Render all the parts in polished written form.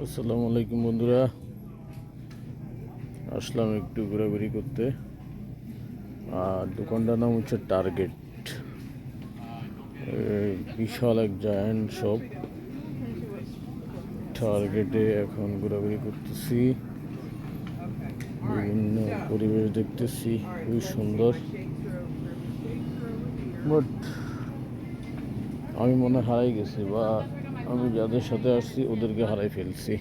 আসসালামু আলাইকুম বন্ধুরা, আসলাম একটু ঘোরাঘুরি করতে। আর দোকানটার নাম হচ্ছে টার্গেট। বিশাল এক জায়ান্ট শপ। টার্গেটে এখন ঘোরাঘুরি করতেছি, বিভিন্ন পরিবেশ দেখতেছি, খুবই সুন্দর। বাট আমি মনে হারাই গেছি, বা আমি যাদের সাথে আসছি ওদেরকে হারাই ফেলছি।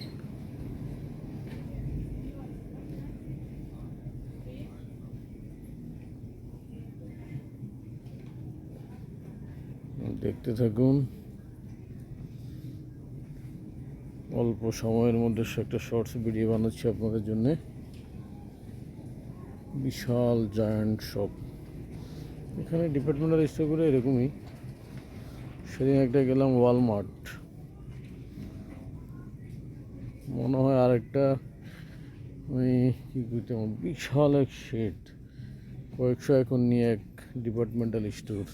দেখতে থাকুন। অল্প সময়ের মধ্যে একটা শর্টস ভিডিও বানাচ্ছি আপনাদের জন্য। বিশাল জায়ান্ট শপ। এখানে ডিপার্টমেন্টাল স্টোরগুলো এরকমই। সেদিন একটা গেলাম ওয়ালমার্ট, মনে হয় আরেকটা ওই কী করতে, বিশাল এক শেড, কয়েকশো এখন নিয়ে এক ডিপার্টমেন্টাল স্টোর।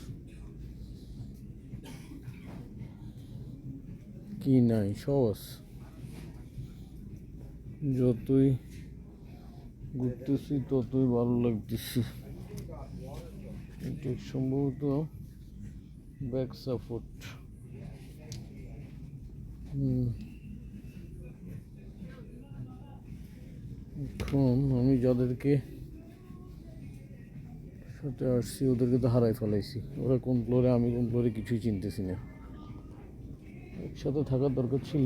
কি নাই সব আছে। যতই ঘুরতেছি ততই ভালো লাগতেছে। এটা সম্ভবত ব্যাক সাপোর্ট। এখন আমি যাদেরকে সাথে আসছি ওদেরকে তো হারাই ফেলাইছি। ওরা কোন ফ্লোরে, আমি কোন ফ্লোরে, কিছুই চিনতেছি না। একসাথে থাকার দরকার ছিল।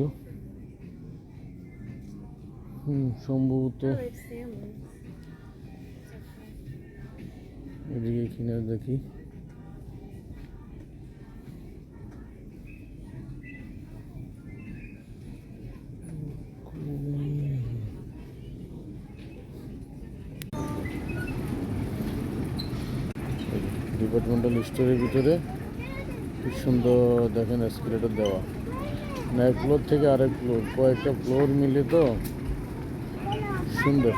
সম্ভবত এদিকে কিনা দেখি। ডিপার্টমেন্টাল স্টোরের ভিতরে কি সুন্দর দেখেন, এসকেলেটর দেওয়া। না এক ফ্লোর থেকে আরেক ফ্লোর, কয়েকটা ফ্লোর মিলে তো সুন্দর।